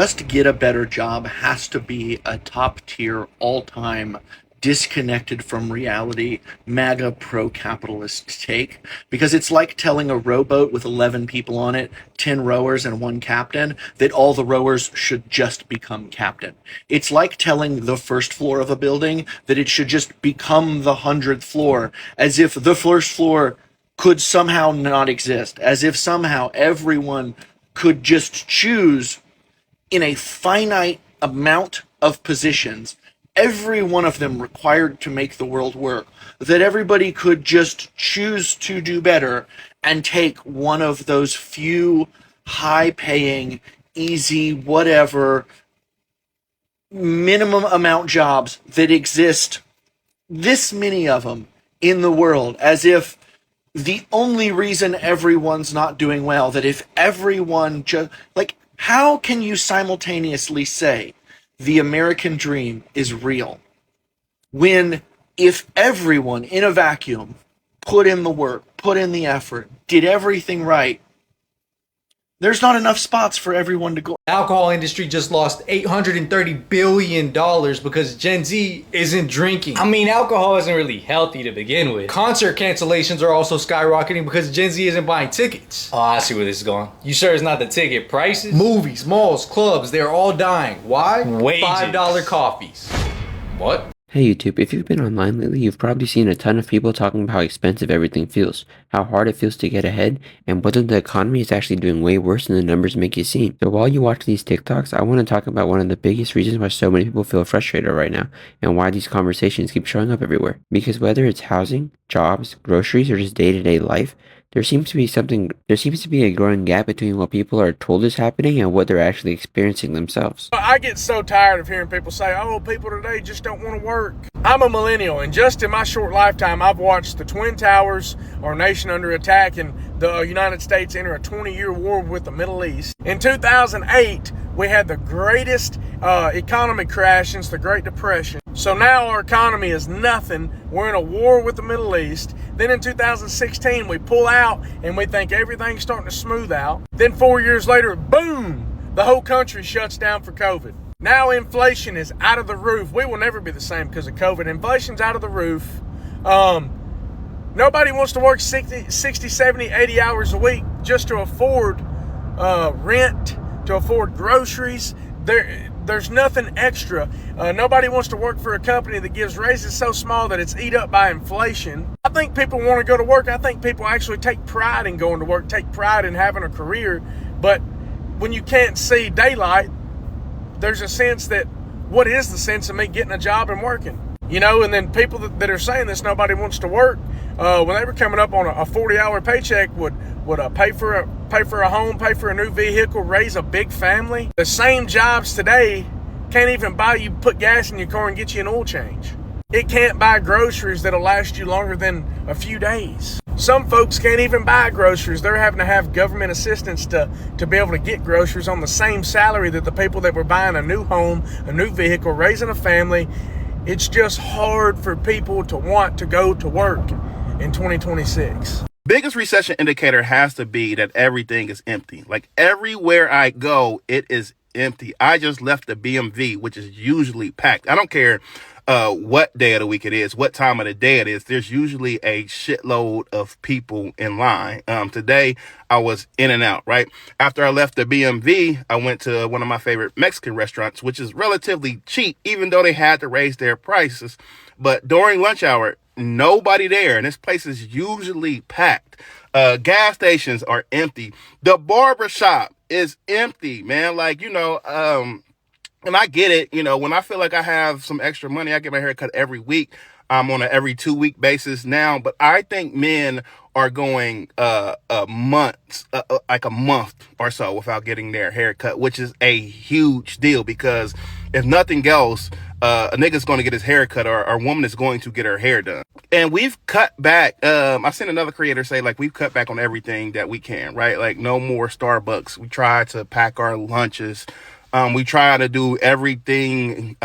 Just get a better job has to be a top tier, all time, disconnected from reality, MAGA pro capitalist take. Because it's like telling a rowboat with 11 people on it, 10 rowers and one captain, that all the rowers should just become captain. It's like telling the first floor of a building that it should just become the 100th floor, as if the first floor could somehow not exist, as if somehow everyone could just choose in a finite amount of positions, every one of them required to make the world work, that everybody could just choose to do better and take one of those few high-paying, easy, whatever, minimum amount jobs that exist, this many of them in the world, as if the only reason everyone's not doing well, that if everyone just, like, how can you simultaneously say the American dream is real when, if everyone in a vacuum put in the work, put in the effort, did everything right, there's not enough spots for everyone to go. Alcohol industry just lost $830 billion because Gen Z isn't drinking. I mean, alcohol isn't really healthy to begin with. Concert cancellations are also skyrocketing because Gen Z isn't buying tickets. Oh, I see where this is going. You sure it's not the ticket prices? Movies, malls, clubs, they're all dying. Why? Wages. $5 coffees. What? Hey YouTube, if you've been online lately, you've probably seen a ton of people talking about how expensive everything feels, how hard it feels to get ahead, and whether the economy is actually doing way worse than the numbers make it seem. So while you watch these TikToks, I want to talk about one of the biggest reasons why so many people feel frustrated right now, and why these conversations keep showing up everywhere. Because whether it's housing, jobs, groceries, or just day-to-day life, there seems to be a growing gap between what people are told is happening and what they're actually experiencing themselves. I get so tired of hearing people say, oh, people today just don't want to work. I'm a millennial, and just in my short lifetime, I've watched the Twin Towers, our nation under attack, and the United States enter a 20-year war with the Middle East. In 2008, we had the greatest economic crash since the Great Depression. So now our economy is nothing. We're in a war with the Middle East. Then in 2016, we pull out and we think everything's starting to smooth out. Then 4 years later, boom, the whole country shuts down for COVID. Now inflation is out of the roof. We will never be the same because of COVID. Inflation's out of the roof. Nobody wants to work 60, 70, 80 hours a week just to afford rent, to afford groceries. There's nothing extra. Nobody wants to work for a company that gives raises so small that it's eat up by inflation. I think people want to go to work. I think people actually take pride in going to work, take pride in having a career. But when you can't see daylight, there's a sense that, what is the sense of me getting a job and working? You know, and then people that are saying this, nobody wants to work, when they were coming up on a 40-hour paycheck, would pay for a home, pay for a new vehicle, raise a big family. The same jobs today can't even buy you, put gas in your car and get you an oil change. It can't buy groceries that'll last you longer than a few days. Some folks can't even buy groceries. They're having to have government assistance to be able to get groceries on the same salary that the people that were buying a new home, a new vehicle, raising a family. It's just hard for people to want to go to work in 2026. Biggest recession indicator has to be that everything is empty. Like everywhere I go, it is empty. I just left the BMV, which is usually packed. I don't care what day of the week it is, what time of the day it is. There's usually a shitload of people in line. Today I was in and out, right? After I left the BMV, I went to one of my favorite Mexican restaurants, which is relatively cheap, even though they had to raise their prices. But during lunch hour, nobody there, and this place is usually packed. Gas stations are empty. The barber shop is empty, man. Like, and I get it, when I feel like I have some extra money, I get my hair cut every week. I'm on a every 2-week basis now, but I think men are going a month or so without getting their hair cut, which is a huge deal, because if nothing else, a nigga's going to get his hair cut, or a woman is going to get her hair done. And we've cut back. I've seen another creator say, like, we've cut back on everything that we can, right? Like, no more Starbucks. We try to pack our lunches. We try to do everything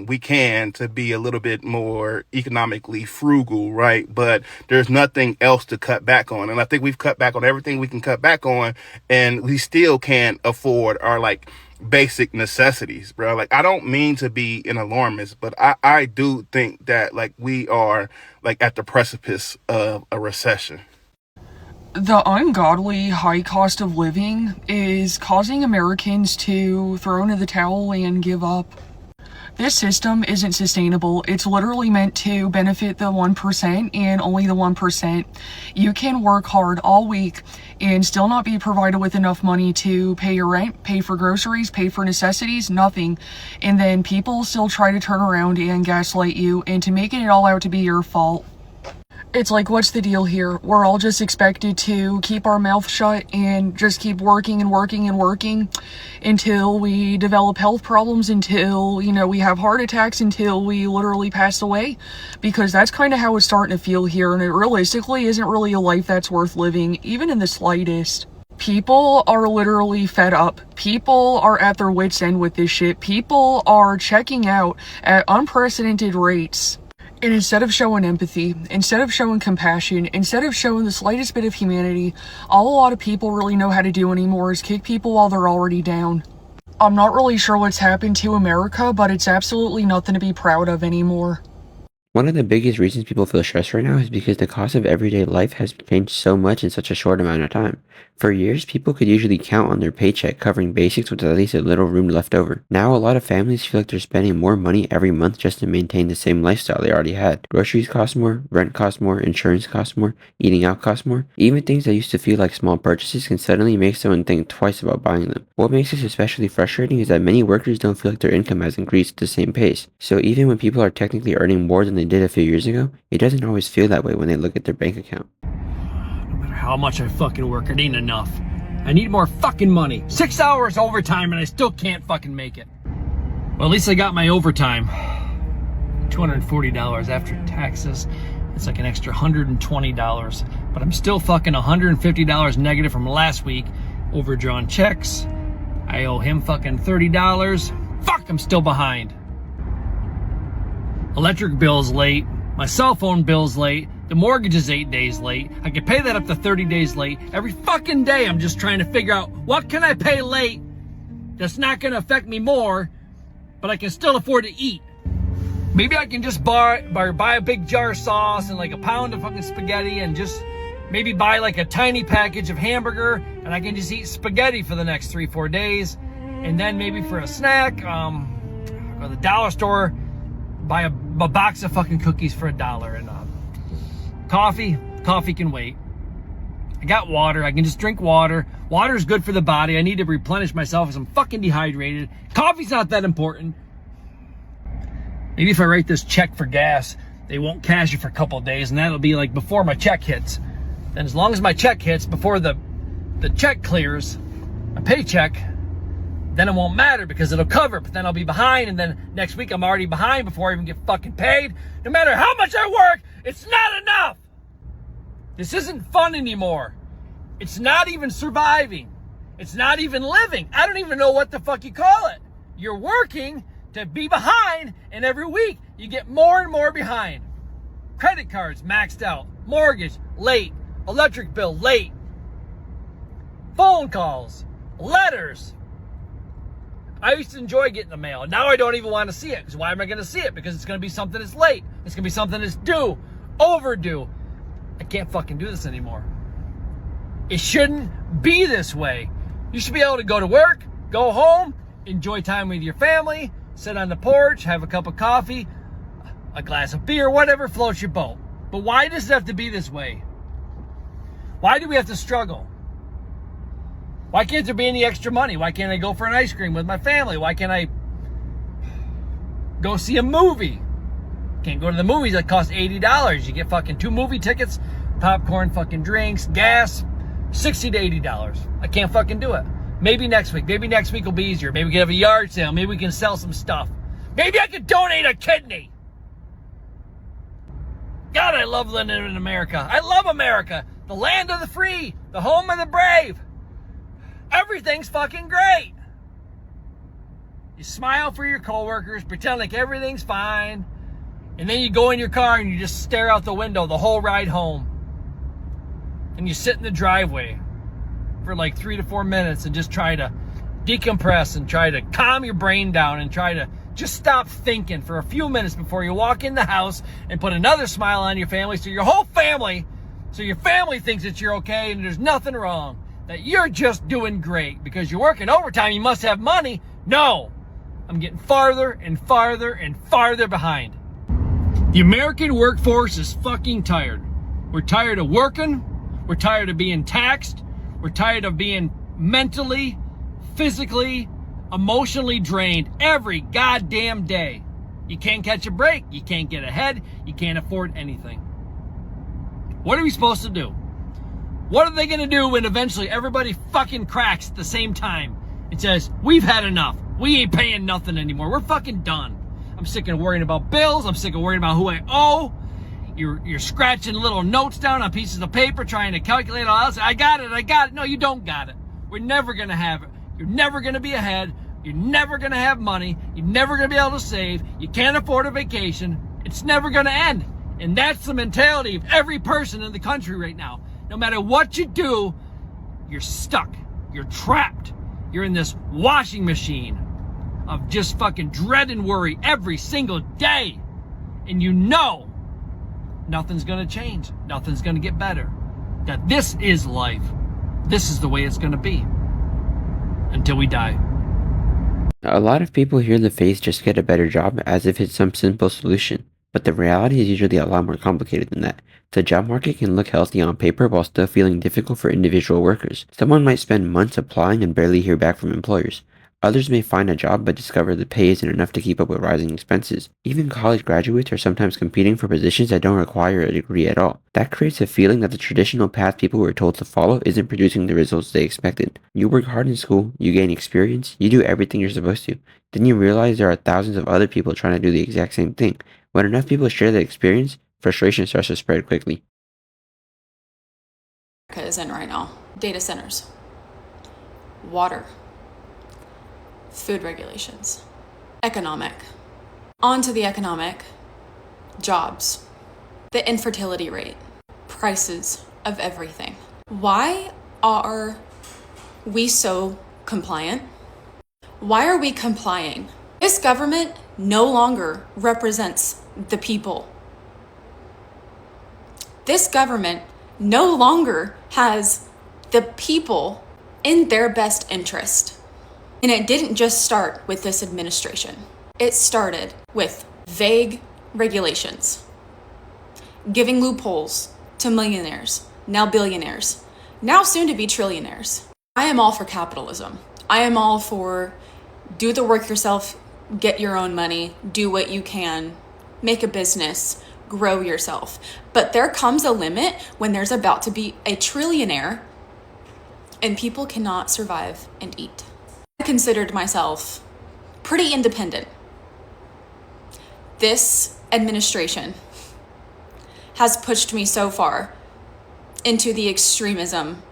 we can to be a little bit more economically frugal, right? But there's nothing else to cut back on. And I think we've cut back on everything we can cut back on, and we still can't afford our, like, basic necessities, bro. Like, I don't mean to be an alarmist, but I do think that, like, we are, like, at the precipice of a recession. The ungodly high cost of living is causing Americans to throw in the towel and give up. This system isn't sustainable. It's literally meant to benefit the 1% and only the 1%. You can work hard all week and still not be provided with enough money to pay your rent, pay for groceries, pay for necessities, nothing. And then people still try to turn around and gaslight you into making it all out to be your fault. It's like, what's the deal here? We're all just expected to keep our mouth shut and just keep working and working and working until we develop health problems, until, we have heart attacks, until we literally pass away. Because that's kind of how it's starting to feel here, and it realistically isn't really a life that's worth living, even in the slightest. People are literally fed up. People are at their wits' end with this shit. People are checking out at unprecedented rates. And instead of showing empathy, instead of showing compassion, instead of showing the slightest bit of humanity, all a lot of people really know how to do anymore is kick people while they're already down. I'm not really sure what's happened to America, but it's absolutely nothing to be proud of anymore. One of the biggest reasons people feel stressed right now is because the cost of everyday life has changed so much in such a short amount of time. For years, people could usually count on their paycheck covering basics with at least a little room left over. Now, a lot of families feel like they're spending more money every month just to maintain the same lifestyle they already had. Groceries cost more, rent costs more, insurance costs more, eating out costs more. Even things that used to feel like small purchases can suddenly make someone think twice about buying them. What makes this especially frustrating is that many workers don't feel like their income has increased at the same pace. So even when people are technically earning more than they did a few years ago, it doesn't always feel that way when they look at their bank account. No matter how much I fucking work, it ain't enough. I need more fucking money. 6 hours overtime and I still can't fucking make it. Well, at least I got my overtime. $240 after taxes. It's like an extra $120. But I'm still fucking $150 negative from last week. Overdrawn checks. I owe him fucking $30. Fuck, I'm still behind. Electric bill's late. My cell phone bill's late. The mortgage is 8 days late. I can pay that up to 30 days late. Every fucking day I'm just trying to figure out what can I pay late that's not going to affect me more, but I can still afford to eat. Maybe I can just buy a big jar of sauce and like a pound of fucking spaghetti and just maybe buy like a tiny package of hamburger and I can just eat spaghetti for the next 3-4 days. And then maybe for a snack, go to the dollar store, buy a box of fucking cookies for $1 and coffee can wait. I got water. I can just drink water. Water is good for the body. I need to replenish myself as I'm fucking dehydrated. Coffee's not that important. Maybe if I write this check for gas, they won't cash it for a couple of days, and that'll be like before my check hits. Then as long as my check hits before the check clears, my paycheck, then it won't matter because it'll cover, but then I'll be behind, and then next week I'm already behind before I even get fucking paid. No matter how much I work, it's not enough. This isn't fun anymore. It's not even surviving. It's not even living. I don't even know what the fuck you call it. You're working to be behind, and every week you get more and more behind. Credit cards maxed out, mortgage late, electric bill late, phone calls, letters. I used to enjoy getting the mail. Now I don't even want to see it. Because why am I going to see it? Because it's going to be something that's late. It's going to be something that's due, overdue. I can't fucking do this anymore. It shouldn't be this way. You should be able to go to work, go home, enjoy time with your family, sit on the porch, have a cup of coffee, a glass of beer, whatever floats your boat. But why does it have to be this way? Why do we have to struggle? Why can't there be any extra money? Why can't I go for an ice cream with my family? Why can't I go see a movie? Can't go to the movies that cost $80. You get fucking 2 movie tickets, popcorn, fucking drinks, gas, $60 to $80. I can't fucking do it. Maybe next week. Maybe next week will be easier. Maybe we can have a yard sale. Maybe we can sell some stuff. Maybe I could donate a kidney. God, I love living in America. I love America. The land of the free. The home of the brave. Everything's fucking great. You smile for your coworkers, pretend like everything's fine, and then you go in your car and you just stare out the window the whole ride home. And you sit in the driveway for like 3 to 4 minutes and just try to decompress and try to calm your brain down and try to just stop thinking for a few minutes before you walk in the house and put another smile on your family so your family thinks that you're okay and there's nothing wrong, that you're just doing great because you're working overtime, you must have money. No, I'm getting farther and farther and farther behind. The American workforce is fucking tired. We're tired of working. We're tired of being taxed. We're tired of being mentally, physically, emotionally drained every goddamn day. You can't catch a break. You can't get ahead. You can't afford anything. What are we supposed to do? What are they going to do when eventually everybody fucking cracks at the same time and says, we've had enough. We ain't paying nothing anymore. We're fucking done. I'm sick of worrying about bills. I'm sick of worrying about who I owe. You're scratching little notes down on pieces of paper trying to calculate all else. I got it. No, you don't got it. We're never going to have it. You're never going to be ahead. You're never going to have money. You're never going to be able to save. You can't afford a vacation. It's never going to end. And that's the mentality of every person in the country right now. No matter what you do, you're stuck. You're trapped. You're in this washing machine of just fucking dread and worry every single day. And you know nothing's going to change. Nothing's going to get better. That this is life. This is the way it's going to be until we die. A lot of people hear the phrase just get a better job as if it's some simple solution, but the reality is usually a lot more complicated than that. The job market can look healthy on paper while still feeling difficult for individual workers. Someone might spend months applying and barely hear back from employers. Others may find a job but discover the pay isn't enough to keep up with rising expenses. Even college graduates are sometimes competing for positions that don't require a degree at all. That creates a feeling that the traditional path people were told to follow isn't producing the results they expected. You work hard in school, you gain experience, you do everything you're supposed to. Then you realize there are thousands of other people trying to do the exact same thing. When enough people share that experience, frustration starts to spread quickly. America is in right now. Data centers, water, food regulations, economic. On to the economic, jobs, the infertility rate, prices of everything. Why are we so compliant? Why are we complying? This government no longer represents the people. This government no longer has the people in their best interest. And it didn't just start with this administration. It started with vague regulations, giving loopholes to millionaires, now billionaires, now soon to be trillionaires. I am all for capitalism. I am all for do the work yourself, get your own money, do what you can, make a business, grow yourself. But there comes a limit when there's about to be a trillionaire and people cannot survive and eat. I considered myself pretty independent. This administration has pushed me so far into the extremism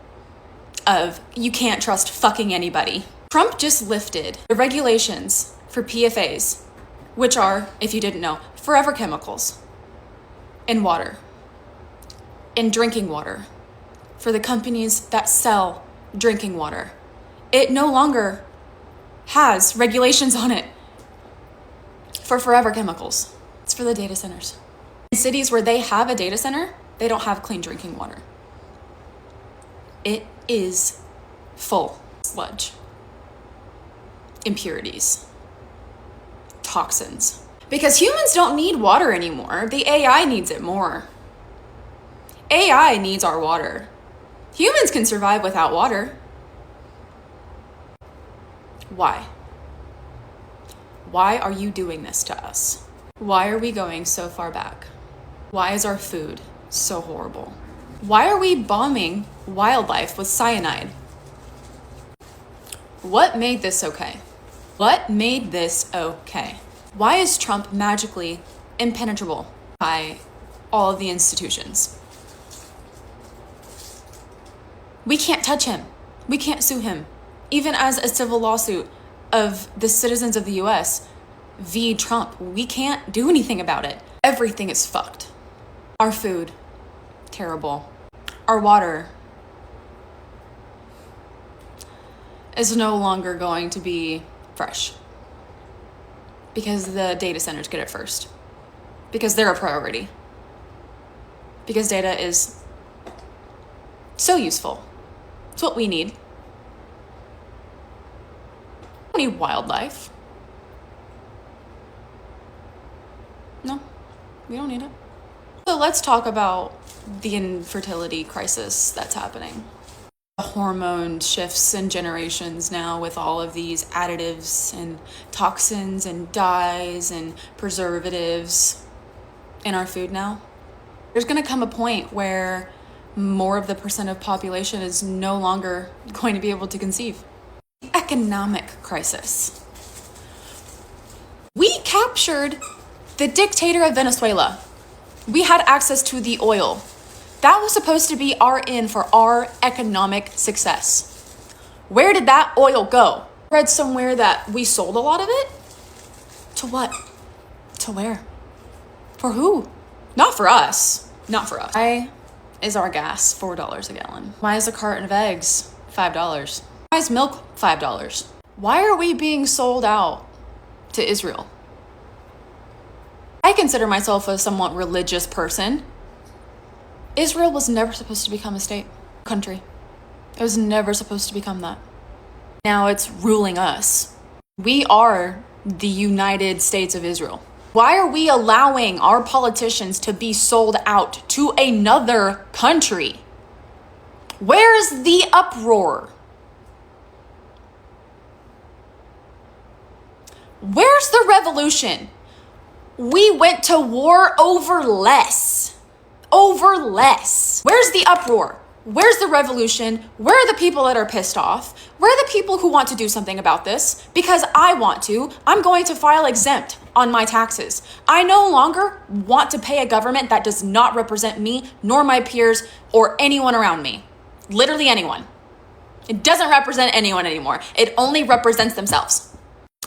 of you can't trust fucking anybody. Trump just lifted the regulations for PFAs, which are, if you didn't know, forever chemicals in water, in drinking water, for the companies that sell drinking water. It no longer has regulations on it for forever chemicals. It's for the data centers. In cities where they have a data center, they don't have clean drinking water. It is full sludge, impurities, toxins. Because humans don't need water anymore. The AI needs it more. AI needs our water. Humans can survive without water. Why? Why are you doing this to us? Why are we going so far back? Why is our food so horrible? Why are we bombing wildlife with cyanide? What made this okay? What made this okay? Why is Trump magically impenetrable by all of the institutions? We can't touch him. We can't sue him. Even as a civil lawsuit of the citizens of the US v. Trump, we can't do anything about it. Everything is fucked. Our food, terrible. Our water. is no longer going to be fresh. Because the data centers get it first. Because they're a priority. Because data is so useful. It's what we need. We don't need wildlife. No, we don't need it. So let's talk about the infertility crisis that's happening. The hormone shifts in generations now with all of these additives and toxins and dyes and preservatives in our food now. There's going to come a point where more of the percent of population is no longer going to be able to conceive. Economic crisis. We captured the dictator of Venezuela. We had access to the oil. That was supposed to be our in for our economic success. Where did that oil go? I read somewhere that we sold a lot of it. To what? To where? For who? Not for us. Not for us. Why is our gas $4 a gallon? Why is a carton of eggs $5? Why is milk $5? Why are we being sold out to Israel? I consider myself a somewhat religious person. Israel was never supposed to become a state, country. It was never supposed to become that. Now it's ruling us. We are the United States of Israel. Why are we allowing our politicians to be sold out to another country? Where's the uproar? Where's the revolution? We went to war over less. Over less. Where's the uproar? Where's the revolution? Where are the people that are pissed off? Where are the people who want to do something about this? Because I want to. I'm going to file exempt on my taxes. I no longer want to pay a government that does not represent me, nor my peers, or anyone around me. Literally anyone. It doesn't represent anyone anymore. It only represents themselves.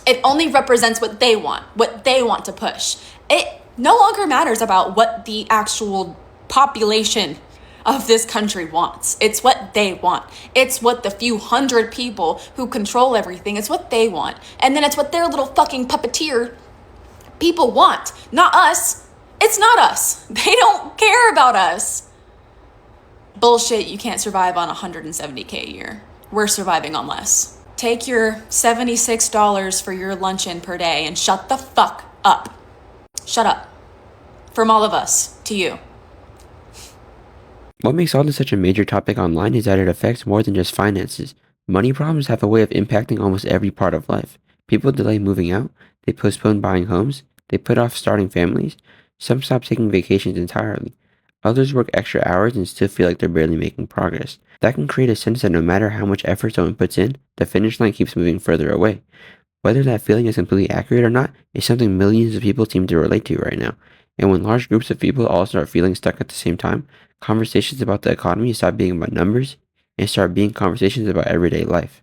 It only represents what they want to push. It no longer matters about what the actual population of this country wants. It's what they want. It's what the few hundred people who control everything, it's what they want. And then it's what their little fucking puppeteer people want. Not us. It's not us. They don't care about us. Bullshit, you can't survive on $170K a year. We're surviving on less. Take your $76 for your luncheon per day and shut the fuck up. Shut up. From all of us to you. What makes all this such a major topic online is that it affects more than just finances. Money problems have a way of impacting almost every part of life. People delay moving out, they postpone buying homes, they put off starting families, some stop taking vacations entirely. Others work extra hours and still feel like they're barely making progress. That can create a sense that no matter how much effort someone puts in, the finish line keeps moving further away. Whether that feeling is completely accurate or not is something millions of people seem to relate to right now. And when large groups of people all start feeling stuck at the same time, conversations about the economy stop being about numbers and start being conversations about everyday life.